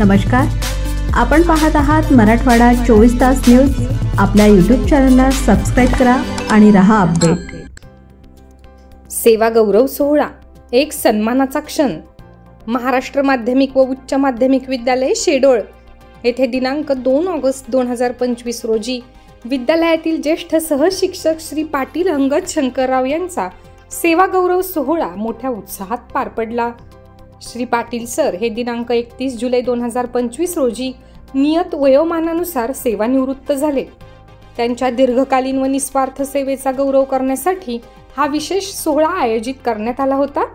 नमस्कार, आपण पाहत आहात मराठवाडा 24 तास न्यूज। आपल्या यूट्यूब चॅनलला सबस्क्राइब करा आणि रहा अपडेट। सेवा गौरव सोहळा एक सन्मानाचा क्षण। महाराष्ट्र माध्यमिक व उच्च माध्यमिक विद्यालय शेडोळ येथे दिनांक 2 ऑगस्ट 2025 रोजी विद्यालयातील ज्येष्ठ सहशिक्षक श्री पाटील अंगद शंकरराव यांचा सेवा गौरव सोहळा मोठ्या उत्साहात पार पडला। श्री पाटील सर हे दिनांक 31 जुलै 2025 रोजी नियत वयोमानानुसार सेवानिवृत्त झाले। त्यांच्या दीर्घकालीन व निस्वार्थ सेवेचा गौरव करण्यासाठी हा विशेष सोहळा आयोजित करण्यात आला होता।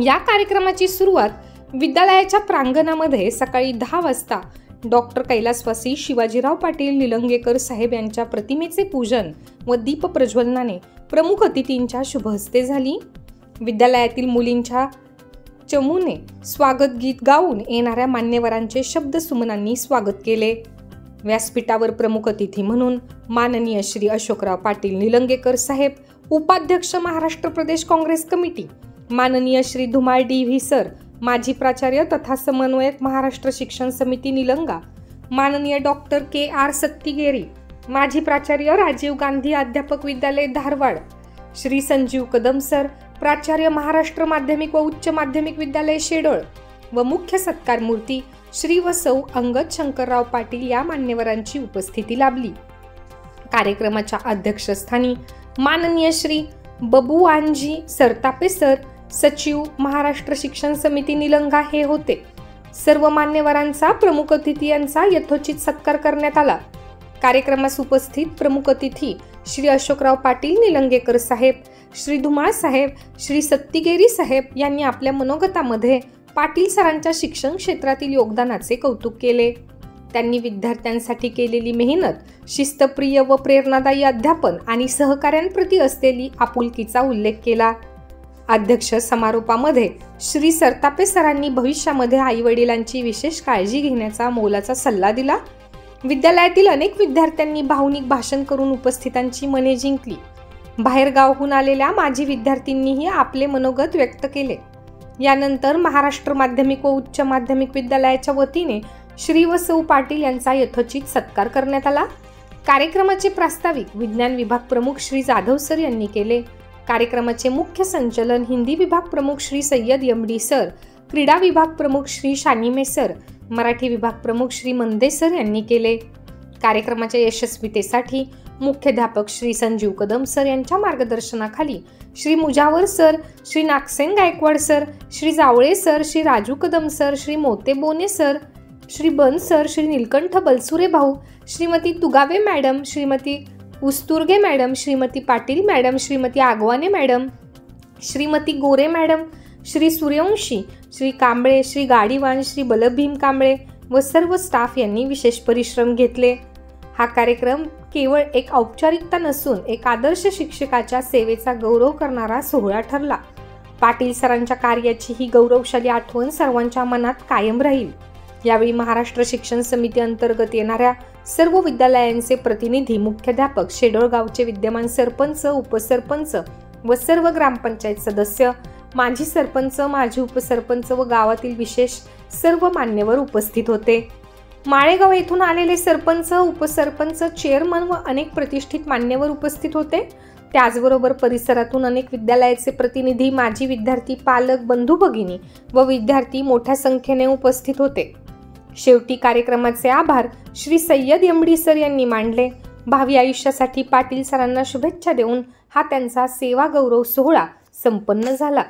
या कार्यक्रमाची सुरुवात विद्यालयाच्या प्रांगणामध्ये सकाळी 10 वाजता डॉक्टर कैलासवासी शिवाजीराव पाटील निलंगेकर साहेब यांच्या प्रतिमेचे पूजन व दीप प्रज्वलनाने प्रमुख अतिथींच्या शुभहस्ते झाली। विद्यालयातील मुलींच्या चमूने स्वागत गीत गाऊन येणाऱ्या मान्यवरांचे शब्द सुमनांनी स्वागत केले। व्यासपीठावर प्रमुख अतिथी म्हणून माननीय श्री अशोकराव पाटील निलंगेकर साहेब, उपाध्यक्ष महाराष्ट्र प्रदेश काँग्रेस कमिटी, माननीय श्री धुमाळ डी.व्ही. सर, माजी प्राचार्य तथा समन्वयक महाराष्ट्र शिक्षण समिती निलंगा, माननीय डॉक्टर के.आर. सत्तीगेरी, माजी प्राचार्य राजीव गांधी अध्यापक विद्यालय धारवाड, श्री संजीव कदम सर, प्राचार्य महाराष्ट्र माध्यमिक व उच्च माध्यमिक विद्यालय शेडोळ व मुख्य सत्कार मूर्ती श्री व सौ अंगद शंकरराव पाटील या मान्यवरांची उपस्थिती लाभली। कार्यक्रमाच्या अध्यक्षस्थानी माननीय श्री बबुआनजी सरतापे सर, सचिव महाराष्ट्र शिक्षण समिती निलंगा हे होते। सर्व मान्यवरांचा प्रमुख अतिथी यांचा यथोचित सत्कार करण्यात आला। कार्यक्रमास उपस्थित प्रमुख अतिथी श्री अशोकराव पाटील निलंगेकर साहेब, श्री धुमाळ साहेब, श्री सत्तीगेरी साहेब यांनी आपल्या मनोगतामध्ये पाटील सरांच्या शिक्षण क्षेत्रातील योगदानाचे कौतुक केले। त्यांनी विद्यार्थ्यांसाठी केलेली मेहनत, शिस्तप्रिय व प्रेरणादायी अध्यापन आणि सहकाऱ्यांप्रती असलेली आपुलकीचा उल्लेख केला। अध्यक्ष समारोपामध्ये श्री सरतापे सरांनी भविष्यामध्ये आई-वडिलांची विशेष काळजी घेण्याचा मोलाचा सल्ला दिला। विद्यालयातील अनेक विद्यार्थ्यांनी भावनिक भाषण करून उपस्थितांची मने जिंकली। बाहेरगावहून आलेल्या माजी विद्यार्थ्यांनीही आपले मनोगत व्यक्त केले। यानंतर महाराष्ट्र माध्यमिक व उच्च माध्यमिक विद्यालयाच्या वतीने श्री व सौ पाटील यांचा यथोचित सत्कार करण्यात आला। कार्यक्रमाचे प्रास्ताविक विज्ञान विभाग प्रमुख श्री जाधव सर यांनी केले। कार्यक्रमाचे मुख्य संचलन हिंदी विभाग प्रमुख श्री सय्यद एम.डी. सर, क्रीडा विभाग प्रमुख श्री शानिमे सर, मराठी विभाग प्रमुख श्री मंदे सर यांनी केले। कार्यक्रमाच्या यशस्वीतेसाठी मुख्याध्यापक श्री संजीव कदम सर यांच्या मार्गदर्शनाखाली Shri Mujawar sir, Shri Nagsen Gaikwad sir, Shri Jawale sir, Shri Raju Kadam sir, Shri Mote Bone sir, Shri Ban sir, Shri Neelkanth Balsure भाऊ, Shrimati Tugave madam, Shrimati Usturge madam, Shrimati Patil madam, Shrimati Agwane madam, Shrimati Gore madam, Shri Suryavanshi, Shri Kamble, Shri Gadiwan, Shri Balbhim Kamble व सर्व स्टाफ यांनी विशेष परिश्रम घेतले। हा कार्यक्रम केवळ एक औपचारिकता नसून एक आदर्श शिक्षकाच्या सेवेचा गौरव करणारा सोहळा ठरला। पाटील सरांच्या कार्याची ही गौरवशाली आठवण सर्वांच्या मनात कायम राहील। यावेळी महाराष्ट्र शिक्षण समिती अंतर्गत येणाऱ्या सर्व विद्यालयांचे प्रतिनिधी, मुख्याध्यापक, शेडोळ गावचे विद्यमान सरपंच, उपसरपंच व सर्व ग्रामपंचायत सदस्य, माजी सरपंच, माजी उपसरपंच व गावातील विशेष सर्व मान्यवर उपस्थित होते। माळेगाव येथून आलेले सरपंच, उपसरपंच, चेअरमन व अनेक प्रतिष्ठित मान्यवर उपस्थित होते। त्याचबरोबर परिसरातून अनेक विद्यालयाचे प्रतिनिधी, माजी विद्यार्थी, पालक, बंधू भगिनी व विद्यार्थी मोठ्या संख्येने उपस्थित होते। शेवटी कार्यक्रमाचे आभार श्री सय्यद एम.डी. सर यांनी मानले। भावी आयुष्यासाठी पाटील सरांना शुभेच्छा देऊन हा त्यांचा सेवा गौरव सोहळा संपन्न झाला।